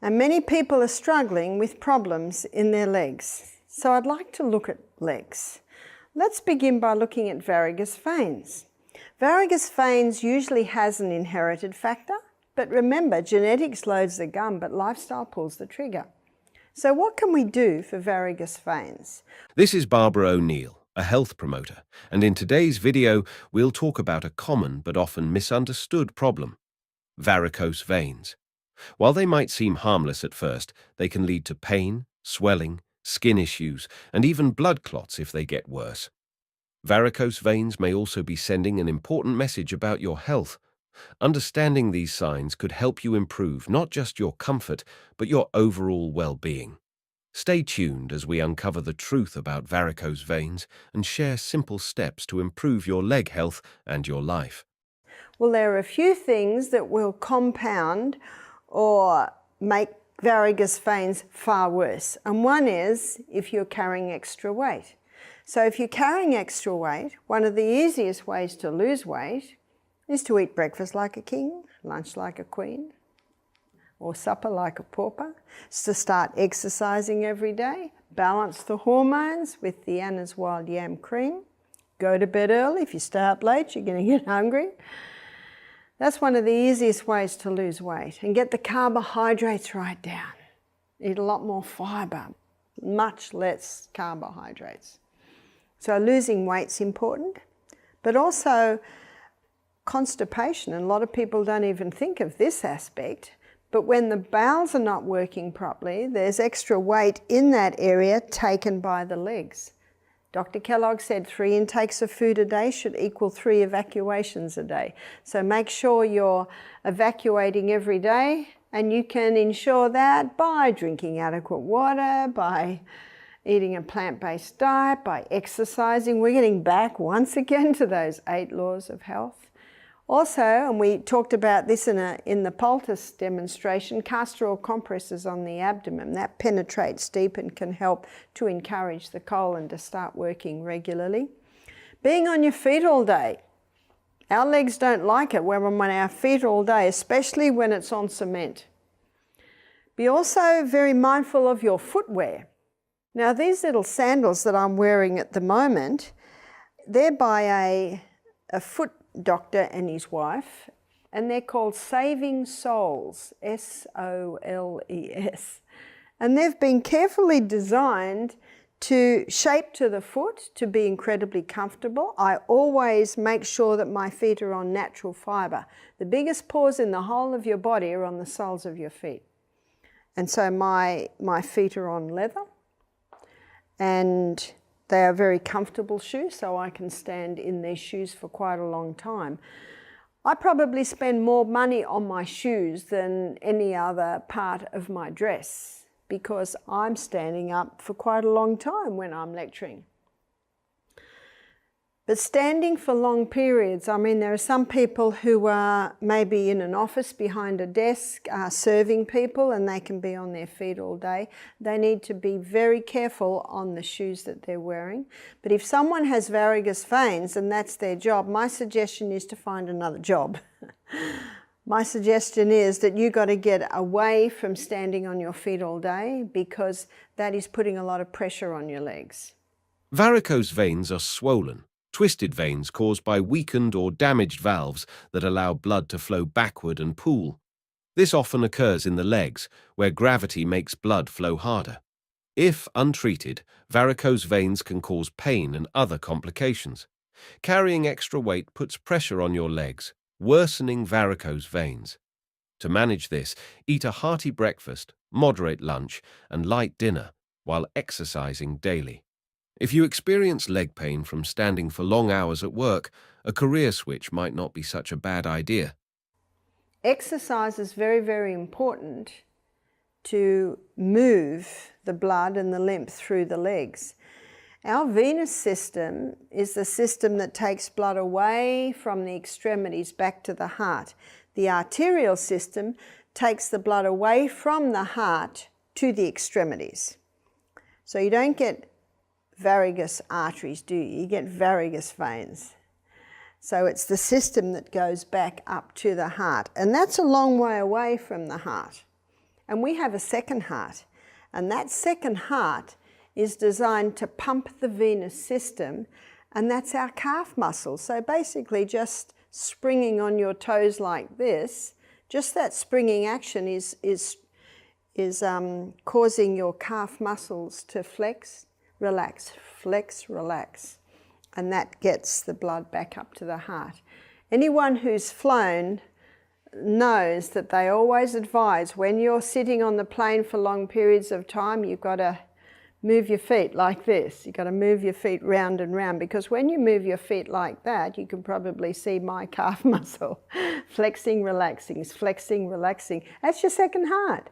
And many people are struggling with problems in their legs. So I'd like to look at legs. Let's begin by looking at varicose veins. Varicose veins usually has an inherited factor, but remember, genetics loads the gun, but lifestyle pulls the trigger. So what can we do for varicose veins? This is Barbara O'Neill, a health promoter, and in today's video, we'll talk about a common but often misunderstood problem: varicose veins. While they might seem harmless at first, they can lead to pain, swelling, skin issues, and even blood clots if they get worse. Varicose veins may also be sending an important message about your health. Understanding these signs could help you improve not just your comfort, but your overall well-being. Stay tuned as we uncover the truth about varicose veins and share simple steps to improve your leg health and your life. Well, there are a few things that will compound or make varicose veins far worse. And one is if you're carrying extra weight. So if you're carrying extra weight, one of the easiest ways to lose weight is to eat breakfast like a king, lunch like a queen, or supper like a pauper. It's to start exercising every day, balance the hormones with the Anna's Wild Yam cream, go to bed early. If you stay up late, you're going to get hungry. That's one of the easiest ways to lose weight. And get the carbohydrates right down. Eat a lot more fibre, much less carbohydrates. So losing weight's important, but also constipation. And a lot of people don't even think of this aspect, but when the bowels are not working properly, there's extra weight in that area taken by the legs. Dr. Kellogg said 3 intakes of food a day should equal 3 evacuations a day. So make sure you're evacuating every day, and you can ensure that by drinking adequate water, by eating a plant-based diet, by exercising. We're getting back once again to those 8 laws of health. Also, and we talked about this in the poultice demonstration, castor oil compresses on the abdomen. That penetrates deep and can help to encourage the colon to start working regularly. Being on your feet all day. Our legs don't like it when we're on our feet all day, especially when it's on cement. Be also very mindful of your footwear. Now, these little sandals that I'm wearing at the moment, they're by a foot doctor and his wife, and they're called Saving Soles, S-O-L-E-S. And they've been carefully designed to shape to the foot to be incredibly comfortable. I always make sure that my feet are on natural fibre. The biggest pores in the whole of your body are on the soles of your feet. And so my feet are on leather, and they are very comfortable shoes, so I can stand in these shoes for quite a long time. I probably spend more money on my shoes than any other part of my dress because I'm standing up for quite a long time when I'm lecturing. But standing for long periods, I mean, there are some people who are maybe in an office behind a desk serving people, and they can be on their feet all day. They need to be very careful on the shoes that they're wearing. But if someone has varicose veins and that's their job, my suggestion is to find another job. My suggestion is that you've got to get away from standing on your feet all day, because that is putting a lot of pressure on your legs. Varicose veins are swollen, twisted veins caused by weakened or damaged valves that allow blood to flow backward and pool. This often occurs in the legs, where gravity makes blood flow harder. If untreated, varicose veins can cause pain and other complications. Carrying extra weight puts pressure on your legs, worsening varicose veins. To manage this, eat a hearty breakfast, moderate lunch, and light dinner while exercising daily. If you experience leg pain from standing for long hours at work, a career switch might not be such a bad idea. Exercise is very, very important to move the blood and the lymph through the legs. Our venous system is the system that takes blood away from the extremities back to the heart. The arterial system takes the blood away from the heart to the extremities. So you don't get varicose arteries, do you? You get varicose veins. So it's the system that goes back up to the heart, and that's a long way away from the heart. and we have a second heart. And that second heart is designed to pump the venous system, and that's our calf muscle. So basically just springing on your toes like this, just that springing action is causing your calf muscles to flex, relax, and that gets the blood back up to the heart. Anyone who's flown knows that they always advise when you're sitting on the plane for long periods of time, you've got to move your feet like this. You've got to move your feet round and round, because when you move your feet like that, you can probably see my calf muscle flexing, relaxing, flexing, relaxing. That's your second heart.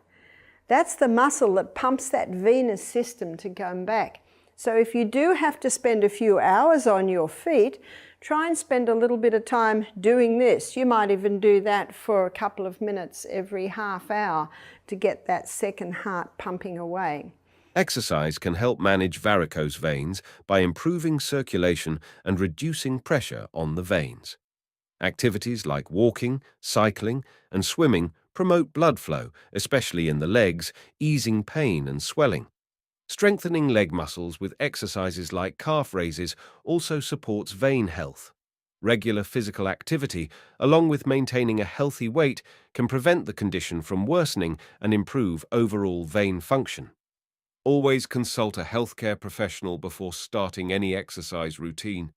That's the muscle that pumps that venous system to come back. So if you do have to spend a few hours on your feet, try and spend a little bit of time doing this. You might even do that for a couple of minutes every half hour to get that second heart pumping away. Exercise can help manage varicose veins by improving circulation and reducing pressure on the veins. Activities like walking, cycling, and swimming promote blood flow, especially in the legs, easing pain and swelling. Strengthening leg muscles with exercises like calf raises also supports vein health. Regular physical activity, along with maintaining a healthy weight, can prevent the condition from worsening and improve overall vein function. Always consult a healthcare professional before starting any exercise routine.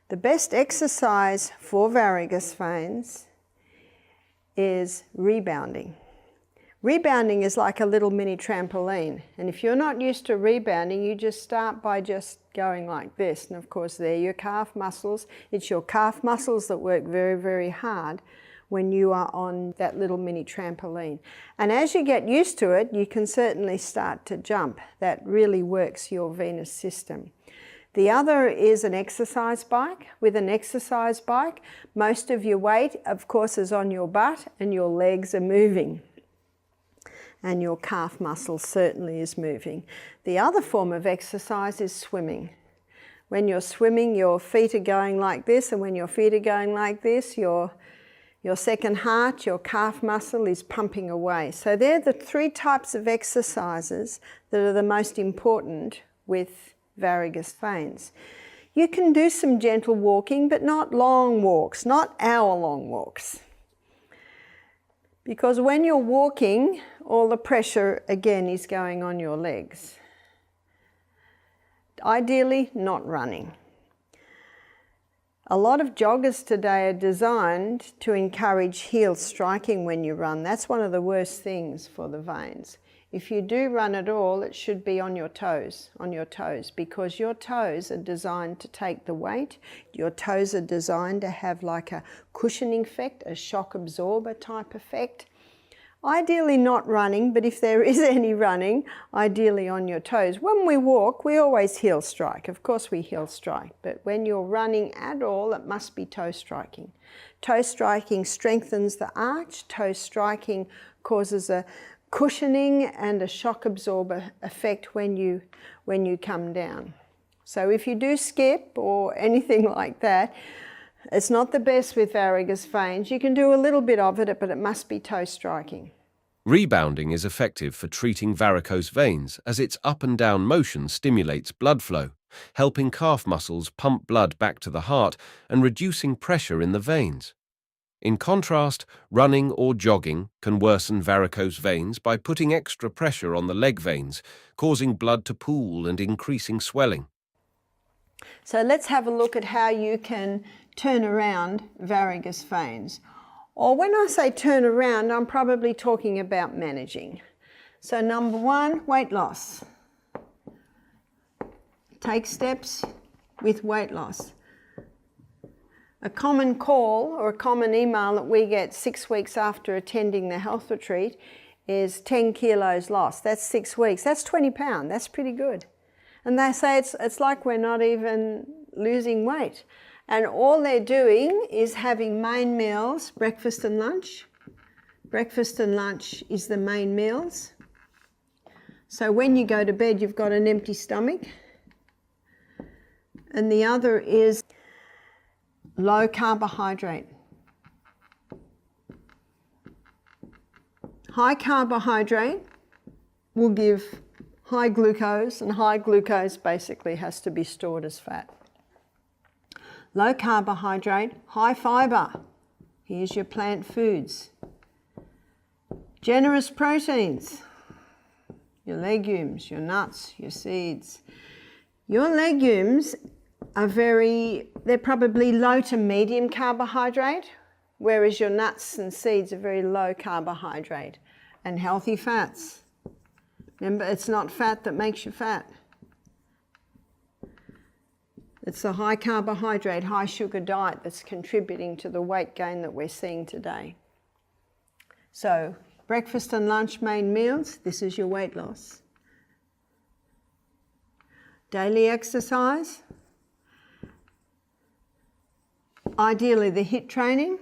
The best exercise for varicose veins is rebounding. Rebounding is like a little mini trampoline, and if you're not used to rebounding, you just start by just going like this, and of course they're your calf muscles. It's your calf muscles that work very, very hard when you are on that little mini trampoline. And as you get used to it, you can certainly start to jump. That really works your venous system. The other is an exercise bike. With an exercise bike, most of your weight, of course, is on your butt and your legs are moving. And your calf muscle certainly is moving. The other form of exercise is swimming. When you're swimming, your feet are going like this, and when your feet are going like this, your second heart, your calf muscle is pumping away. So they're the three types of exercises that are the most important with varicose veins. You can do some gentle walking, but not long walks, not hour-long walks. Because when you're walking, all the pressure, again, is going on your legs. Ideally, not running. A lot of joggers today are designed to encourage heel striking when you run. That's one of the worst things for the veins. If you do run at all, it should be on your toes, because your toes are designed to take the weight. Your toes are designed to have like a cushioning effect, a shock absorber type effect. Ideally not running, but if there is any running, ideally on your toes. When we walk, we always heel strike. Of course we heel strike, but when you're running at all, it must be toe striking. Toe striking strengthens the arch. Toe striking causes a cushioning and a shock absorber effect when you come down. So if you do skip or anything like that, it's not the best with varicose veins. You can do a little bit of it, but it must be toe striking. Rebounding is effective for treating varicose veins as its up and down motion stimulates blood flow, helping calf muscles pump blood back to the heart and reducing pressure in the veins. In contrast, running or jogging can worsen varicose veins by putting extra pressure on the leg veins, causing blood to pool and increasing swelling. So let's have a look at how you can turn around varicose veins. Or when I say turn around, I'm probably talking about managing. So number one, weight loss. Take steps with weight loss. A common call or a common email that we get 6 weeks after attending the health retreat is 10 kilos lost. That's 6 weeks. That's 20 pounds. That's pretty good. And they say it's like we're not even losing weight. And all they're doing is having main meals, breakfast and lunch. Breakfast and lunch is the main meals. So when you go to bed, you've got an empty stomach. And the other is low carbohydrate. High carbohydrate will give high glucose, and high glucose basically has to be stored as fat. Low carbohydrate, high fibre. Here's your plant foods. Generous proteins, your legumes, your nuts, your seeds. Your legumes are they're probably low to medium carbohydrate, whereas your nuts and seeds are very low carbohydrate. And healthy fats. Remember, it's not fat that makes you fat. It's the high carbohydrate, high sugar diet that's contributing to the weight gain that we're seeing today. So, breakfast and lunch main meals, this is your weight loss. Daily exercise. Ideally the HIIT training.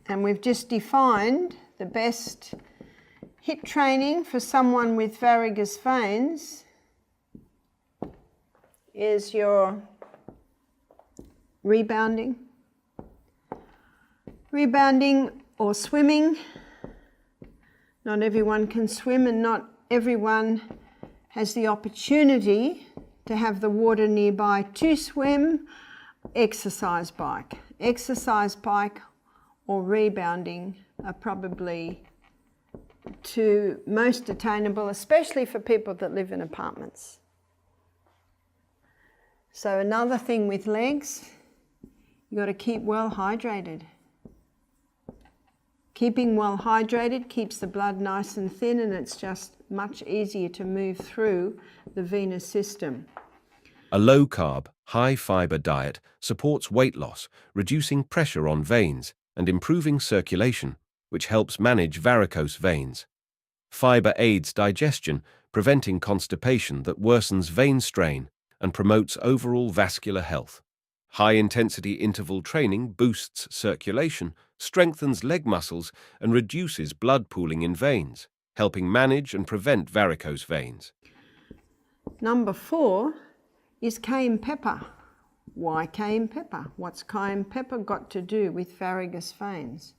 And we've just defined the best HIIT training for someone with varicose veins is your rebounding or swimming. Not everyone can swim, and not everyone has the opportunity to have the water nearby to swim. Exercise bike or rebounding are probably two most attainable, especially for people that live in apartments. So another thing with legs, you've got to keep well hydrated. Keeping well hydrated keeps the blood nice and thin, and it's just much easier to move through the venous system. A low-carb, high-fibre diet supports weight loss, reducing pressure on veins and improving circulation, which helps manage varicose veins. Fibre aids digestion, preventing constipation that worsens vein strain and promotes overall vascular health. High-intensity interval training boosts circulation, strengthens leg muscles, and reduces blood pooling in veins, helping manage and prevent varicose veins. Number 4 is cayenne pepper. Why cayenne pepper? What's cayenne pepper got to do with varicose veins?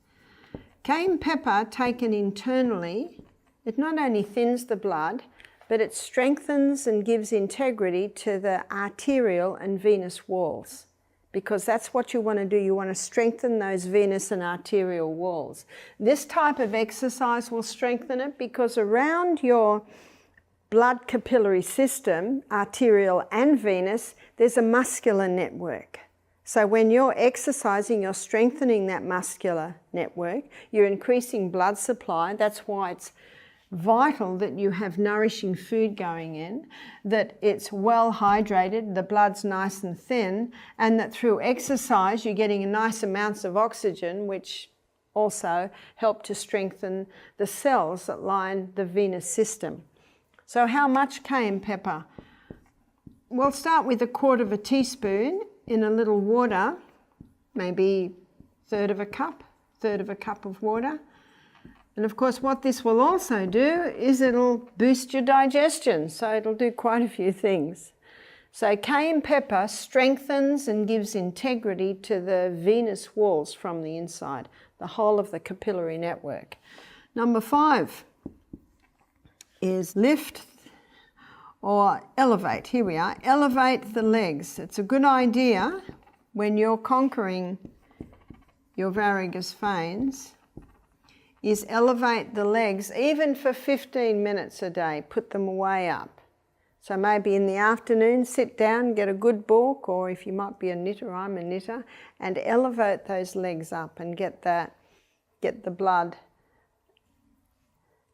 Cayenne pepper taken internally, it not only thins the blood, but it strengthens and gives integrity to the arterial and venous walls, because that's what you want to do. You want to strengthen those venous and arterial walls. This type of exercise will strengthen it because around your blood capillary system, arterial and venous, there's a muscular network. So when you're exercising, you're strengthening that muscular network, you're increasing blood supply. That's why it's vital that you have nourishing food going in, that it's well hydrated, the blood's nice and thin, and that through exercise you're getting nice amounts of oxygen, which also help to strengthen the cells that line the venous system. So how much cayenne pepper? We'll start with 1/4 teaspoon in a little water, maybe third of a cup of water. And of course what this will also do is it'll boost your digestion, so it'll do quite a few things. So cayenne pepper strengthens and gives integrity to the venous walls from the inside, the whole of the capillary network. Number 5 is lift or elevate. Here we are. Elevate the legs. It's a good idea when you're conquering your varicose veins is elevate the legs even for 15 minutes a day. Put them way up. So maybe in the afternoon, sit down, get a good book, or if you might be a knitter, I'm a knitter, and elevate those legs up and get the blood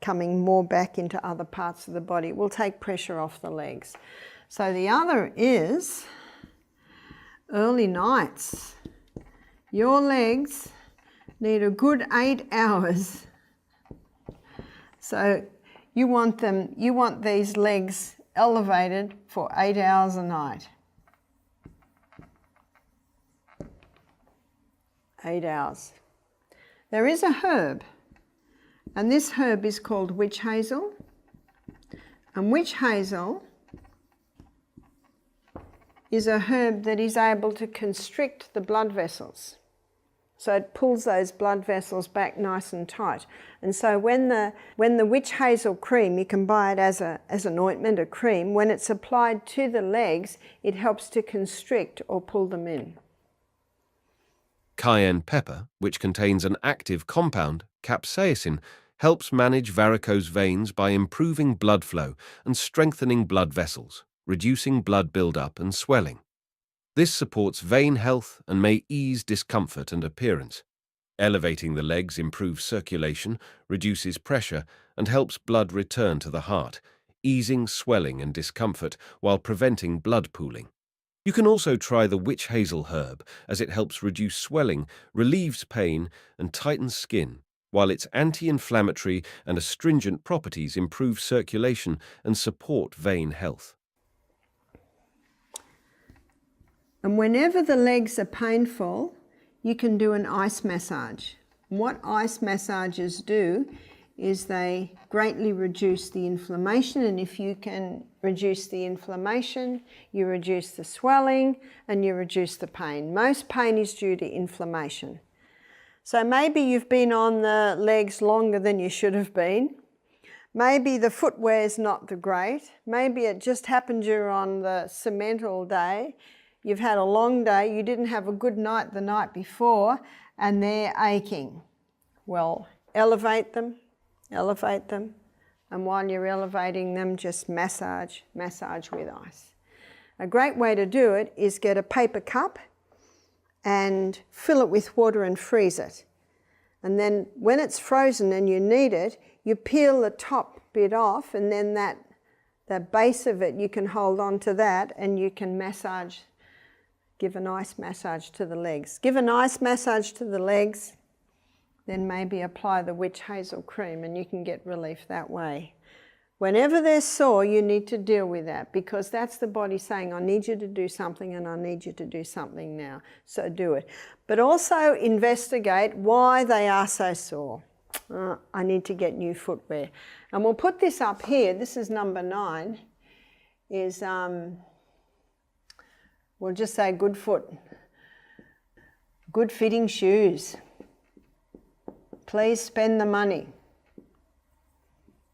coming more back into other parts of the body. It will take pressure off the legs. So the other is early nights. Your legs need a good 8 hours. So you want these legs elevated for 8 hours a night. 8 hours. There is a herb, and this herb is called witch hazel. And witch hazel is a herb that is able to constrict the blood vessels. So it pulls those blood vessels back nice and tight. And so when the witch hazel cream, you can buy it as an ointment, a cream, when it's applied to the legs, it helps to constrict or pull them in. Cayenne pepper, which contains an active compound, capsaicin, helps manage varicose veins by improving blood flow and strengthening blood vessels, reducing blood buildup and swelling. This supports vein health and may ease discomfort and appearance. Elevating the legs improves circulation, reduces pressure, and helps blood return to the heart, easing swelling and discomfort while preventing blood pooling. You can also try the witch hazel herb, as it helps reduce swelling, relieves pain, and tightens skin, while its anti-inflammatory and astringent properties improve circulation and support vein health. And whenever the legs are painful, you can do an ice massage. And what ice massages do is they greatly reduce the inflammation, and if you can reduce the inflammation, you reduce the swelling and you reduce the pain. Most pain is due to inflammation. So maybe you've been on the legs longer than you should have been. Maybe the footwear is not the great. Maybe it just happened you're on the cement all day. You've had a long day, you didn't have a good night the night before, and they're aching. Well, elevate them, and while you're elevating them, just massage with ice. A great way to do it is get a paper cup and fill it with water and freeze it. And then when it's frozen and you need it, you peel the top bit off, and then the base of it, you can hold on to that and you can massage. Give a nice massage to the legs. Give a nice massage to the legs, then maybe apply the witch hazel cream and you can get relief that way. Whenever they're sore, you need to deal with that, because that's the body saying, I need you to do something and I need you to do something now. So do it. But also investigate why they are so sore. I need to get new footwear. And we'll put this up here. This is number 9. Is we'll just say good foot. Good fitting shoes. Please spend the money.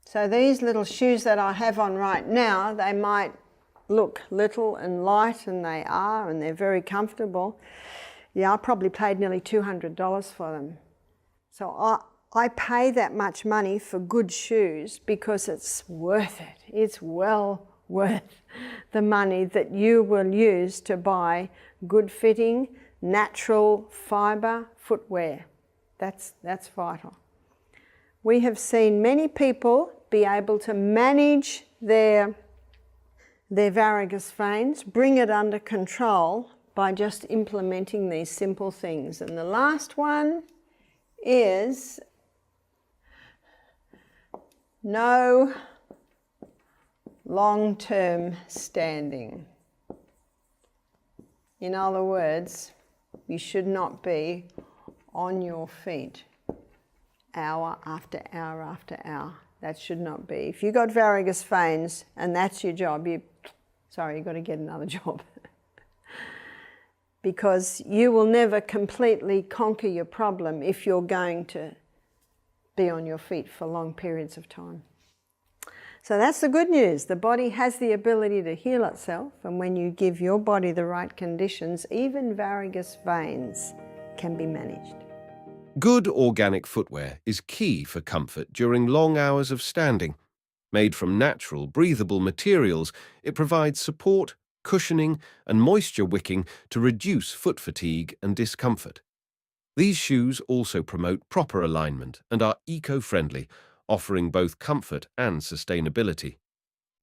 So these little shoes that I have on right now, they might look little and light, and they are, and they're very comfortable. Yeah, I probably paid nearly $200 for them. So I pay that much money for good shoes because it's worth it. It's well worth the money that you will use to buy good fitting, natural fibre footwear. That's vital. We have seen many people be able to manage their varicose veins, bring it under control by just implementing these simple things. And the last one is no long-term standing. In other words, you should not be on your feet hour after hour after hour. That should not be. If you've got varicose veins and that's your job, you've got to get another job. Because you will never completely conquer your problem if you're going to be on your feet for long periods of time. So that's the good news. The body has the ability to heal itself, and when you give your body the right conditions, even varicose veins can be managed. Good organic footwear is key for comfort during long hours of standing. Made from natural, breathable materials, it provides support, cushioning, and moisture wicking to reduce foot fatigue and discomfort. These shoes also promote proper alignment and are eco-friendly, offering both comfort and sustainability.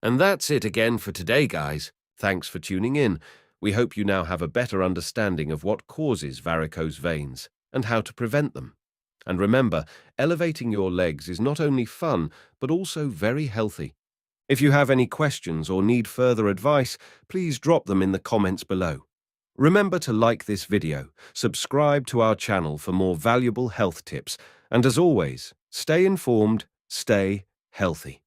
And that's it again for today, guys. Thanks for tuning in. We hope you now have a better understanding of what causes varicose veins and how to prevent them. And remember, elevating your legs is not only fun, but also very healthy. If you have any questions or need further advice, please drop them in the comments below. Remember to like this video, subscribe to our channel for more valuable health tips, and as always, stay informed, stay healthy.